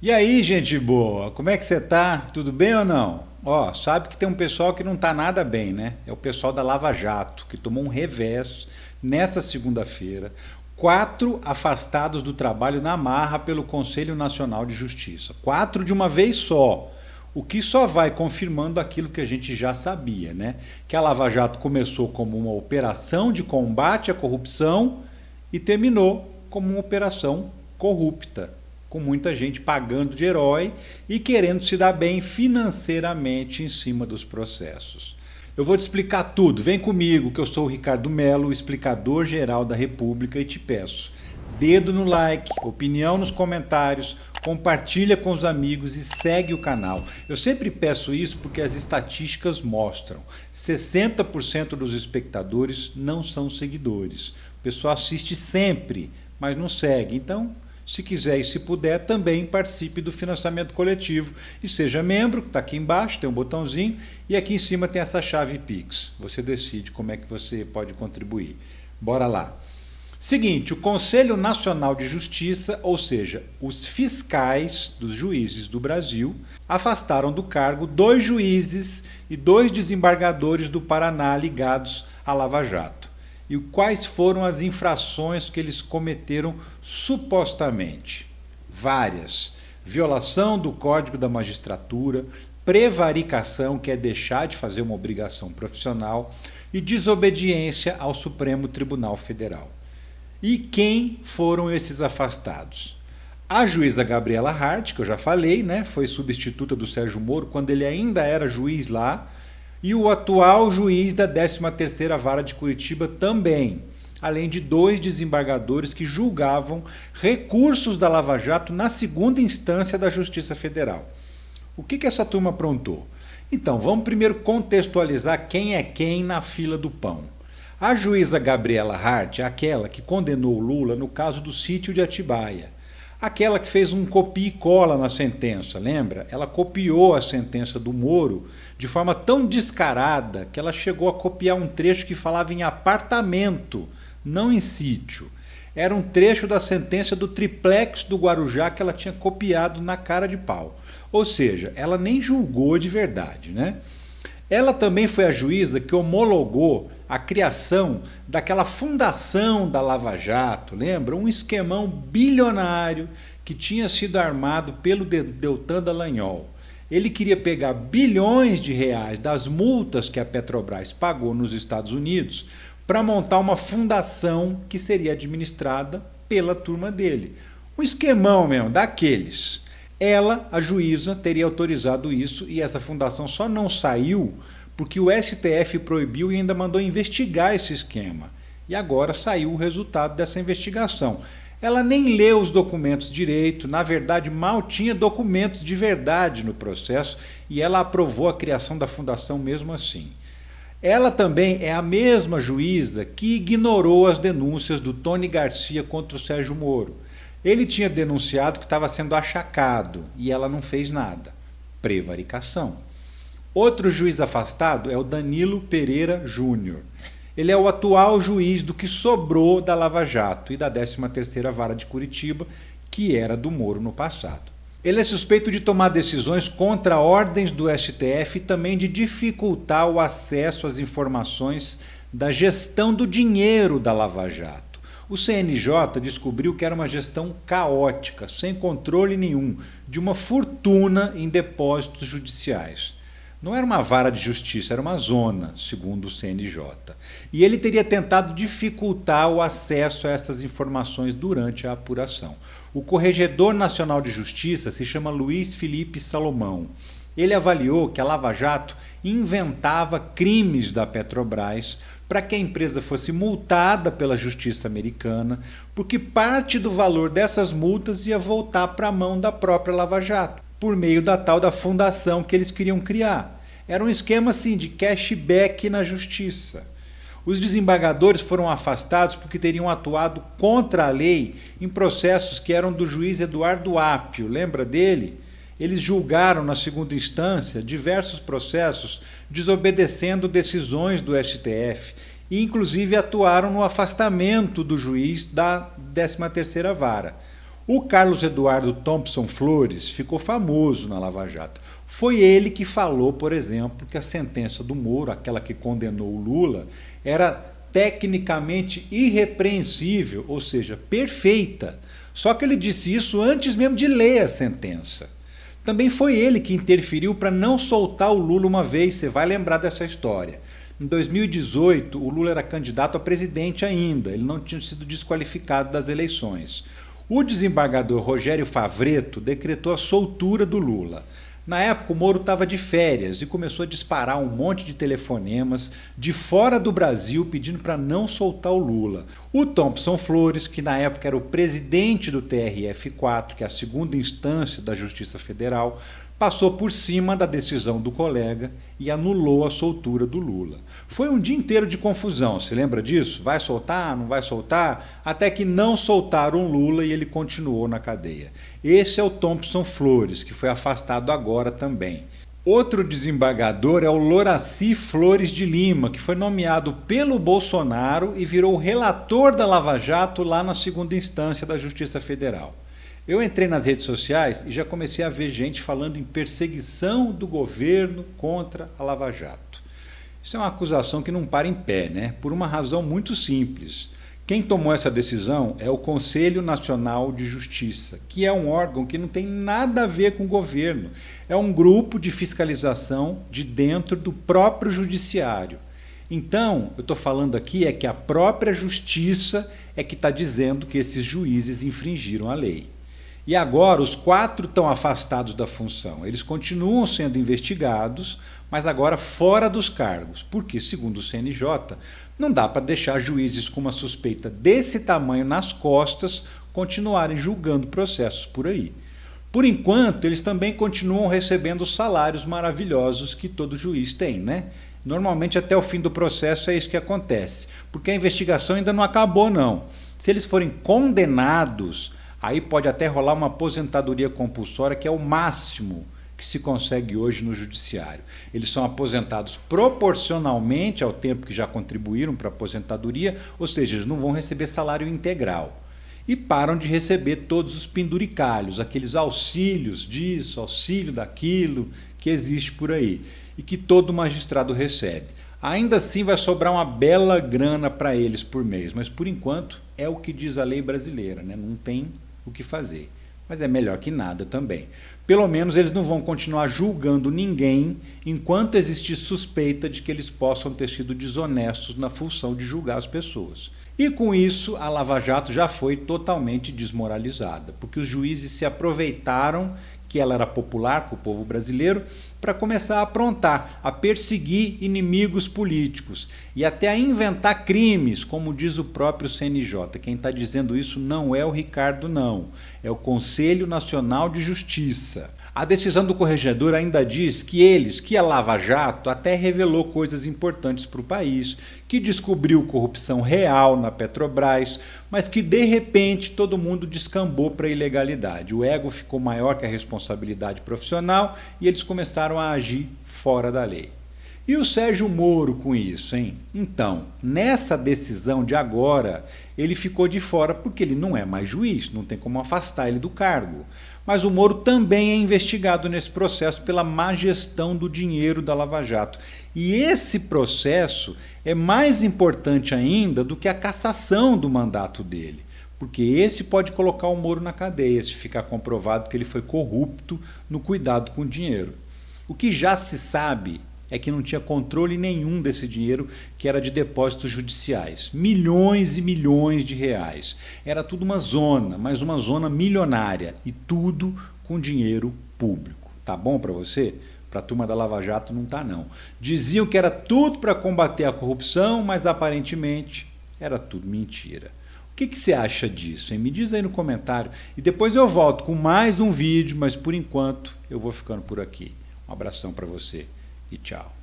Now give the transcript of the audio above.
E aí, gente boa, como é que você tá? Tudo bem ou não? Ó, sabe que tem um pessoal que não tá nada bem, né? É o pessoal da Lava Jato, que tomou um revés nessa segunda-feira. 4 afastados do trabalho na marra pelo Conselho Nacional de Justiça. 4 de uma vez só. O que só vai confirmando aquilo que a gente já sabia, né? Que a Lava Jato começou como uma operação de combate à corrupção e terminou como uma operação corrupta, com muita gente pagando de herói e querendo se dar bem financeiramente em cima dos processos. Eu vou te explicar tudo. Vem comigo, que eu sou o Ricardo Mello, o explicador geral da República, e te peço: dedo no like, opinião nos comentários, compartilha com os amigos e segue o canal. Eu sempre peço isso porque as estatísticas mostram: 60% dos espectadores não são seguidores. O pessoal assiste sempre, mas não segue. Então, se quiser e se puder, também participe do financiamento coletivo e seja membro, que está aqui embaixo, tem um botãozinho, e aqui em cima tem essa chave Pix. Você decide como é que você pode contribuir. Bora lá. Seguinte, o Conselho Nacional de Justiça, ou seja, os fiscais dos juízes do Brasil, afastaram do cargo 2 juízes e 2 desembargadores do Paraná ligados à Lava Jato. E quais foram as infrações que eles cometeram supostamente? Várias. Violação do Código da Magistratura, prevaricação, que é deixar de fazer uma obrigação profissional, e desobediência ao Supremo Tribunal Federal. E quem foram esses afastados? A juíza Gabriela Hart, que eu já falei, né, foi substituta do Sérgio Moro quando ele ainda era juiz lá, e o atual juiz da 13ª Vara de Curitiba também, além de 2 desembargadores que julgavam recursos da Lava Jato na 2ª instância da Justiça Federal. O que essa turma aprontou? Então, vamos primeiro contextualizar quem é quem na fila do pão. A juíza Gabriela Hart é aquela que condenou o Lula no caso do sítio de Atibaia. Aquela que fez um copia e cola na sentença, lembra? Ela copiou a sentença do Moro de forma tão descarada que ela chegou a copiar um trecho que falava em apartamento, não em sítio. Era um trecho da sentença do triplex do Guarujá que ela tinha copiado na cara de pau. Ou seja, ela nem julgou de verdade, né? Ela também foi a juíza que homologou a criação daquela fundação da Lava Jato, lembra? Um esquemão bilionário que tinha sido armado pelo Deltan Dallagnol. Ele queria pegar bilhões de reais das multas que a Petrobras pagou nos Estados Unidos para montar uma fundação que seria administrada pela turma dele. Um esquemão mesmo, daqueles. Ela, a juíza, teria autorizado isso e essa fundação só não saiu porque o STF proibiu e ainda mandou investigar esse esquema. E agora saiu o resultado dessa investigação. Ela nem leu os documentos direito, na verdade mal tinha documentos de verdade no processo e ela aprovou a criação da fundação mesmo assim. Ela também é a mesma juíza que ignorou as denúncias do Tony Garcia contra o Sérgio Moro. Ele tinha denunciado que estava sendo achacado e ela não fez nada. Prevaricação. Outro juiz afastado é o Danilo Pereira Júnior. Ele é o atual juiz do que sobrou da Lava Jato e da 13ª Vara de Curitiba, que era do Moro no passado. Ele é suspeito de tomar decisões contra ordens do STF e também de dificultar o acesso às informações da gestão do dinheiro da Lava Jato. O CNJ descobriu que era uma gestão caótica, sem controle nenhum, de uma fortuna em depósitos judiciais. Não era uma vara de justiça, era uma zona, segundo o CNJ. E ele teria tentado dificultar o acesso a essas informações durante a apuração. O Corregedor Nacional de Justiça se chama Luiz Felipe Salomão. Ele avaliou que a Lava Jato inventava crimes da Petrobras para que a empresa fosse multada pela justiça americana, porque parte do valor dessas multas ia voltar para a mão da própria Lava Jato, por meio da tal da fundação que eles queriam criar. Era um esquema assim de cashback na justiça. Os desembargadores foram afastados porque teriam atuado contra a lei em processos que eram do juiz Eduardo Apio, lembra dele? Eles julgaram na 2ª instância diversos processos desobedecendo decisões do STF e inclusive atuaram no afastamento do juiz da 13ª Vara. O Carlos Eduardo Thompson Flores ficou famoso na Lava Jato. Foi ele que falou, por exemplo, que a sentença do Moro, aquela que condenou o Lula, era tecnicamente irrepreensível, ou seja, perfeita. Só que ele disse isso antes mesmo de ler a sentença. Também foi ele que interferiu para não soltar o Lula uma vez, você vai lembrar dessa história. Em 2018, o Lula era candidato a presidente ainda, ele não tinha sido desqualificado das eleições. O desembargador Rogério Favretto decretou a soltura do Lula. Na época, o Moro estava de férias e começou a disparar um monte de telefonemas de fora do Brasil pedindo para não soltar o Lula. O Thompson Flores, que na época era o presidente do TRF4, que é a segunda instância da Justiça Federal, passou por cima da decisão do colega e anulou a soltura do Lula. Foi um dia inteiro de confusão, se lembra disso? Vai soltar, não vai soltar? Até que não soltaram o Lula e ele continuou na cadeia. Esse é o Thompson Flores, que foi afastado agora também. Outro desembargador é o Loraci Flores de Lima, que foi nomeado pelo Bolsonaro e virou relator da Lava Jato lá na segunda instância da Justiça Federal. Eu entrei nas redes sociais e já comecei a ver gente falando em perseguição do governo contra a Lava Jato. Isso é uma acusação que não para em pé, né? Por uma razão muito simples. Quem tomou essa decisão é o Conselho Nacional de Justiça, que é um órgão que não tem nada a ver com o governo. É um grupo de fiscalização de dentro do próprio judiciário. Então, eu estou falando aqui é que a própria justiça é que está dizendo que esses juízes infringiram a lei. E agora os 4 estão afastados da função. Eles continuam sendo investigados, mas agora fora dos cargos. Porque, segundo o CNJ, não dá para deixar juízes com uma suspeita desse tamanho nas costas continuarem julgando processos por aí. Por enquanto, eles também continuam recebendo os salários maravilhosos que todo juiz tem, né? Normalmente, até o fim do processo é isso que acontece, porque a investigação ainda não acabou, não. Se eles forem condenados, aí pode até rolar uma aposentadoria compulsória, que é o máximo que se consegue hoje no judiciário. Eles são aposentados proporcionalmente ao tempo que já contribuíram para a aposentadoria, ou seja, eles não vão receber salário integral. E param de receber todos os penduricalhos, aqueles auxílios disso, auxílio daquilo, que existe por aí, e que todo magistrado recebe. Ainda assim vai sobrar uma bela grana para eles por mês, mas por enquanto é o que diz a lei brasileira, né? Não tem o que fazer. Mas é melhor que nada também. Pelo menos eles não vão continuar julgando ninguém enquanto existir suspeita de que eles possam ter sido desonestos na função de julgar as pessoas. E com isso, a Lava Jato já foi totalmente desmoralizada, porque os juízes se aproveitaram que ela era popular com o povo brasileiro para começar a aprontar, a perseguir inimigos políticos e até a inventar crimes, como diz o próprio CNJ. Quem está dizendo isso não é o Ricardo, não. É o Conselho Nacional de Justiça. A decisão do corregedor ainda diz que a Lava Jato até revelou coisas importantes para o país, que descobriu corrupção real na Petrobras, mas que de repente todo mundo descambou para a ilegalidade. O ego ficou maior que a responsabilidade profissional e eles começaram a agir fora da lei. E o Sérgio Moro com isso, hein? Então, nessa decisão de agora, ele ficou de fora porque ele não é mais juiz, não tem como afastar ele do cargo. Mas o Moro também é investigado nesse processo pela má gestão do dinheiro da Lava Jato. E esse processo é mais importante ainda do que a cassação do mandato dele, porque esse pode colocar o Moro na cadeia se ficar comprovado que ele foi corrupto no cuidado com o dinheiro. O que já se sabe é que não tinha controle nenhum desse dinheiro, que era de depósitos judiciais. Milhões e milhões de reais. Era tudo uma zona, mas uma zona milionária, e tudo com dinheiro público. Tá bom para você? Para a turma da Lava Jato não tá, não. Diziam que era tudo para combater a corrupção, mas aparentemente era tudo mentira. O que você acha disso, hein? Me diz aí no comentário. E depois eu volto com mais um vídeo, mas por enquanto eu vou ficando por aqui. Um abração para você e tchau.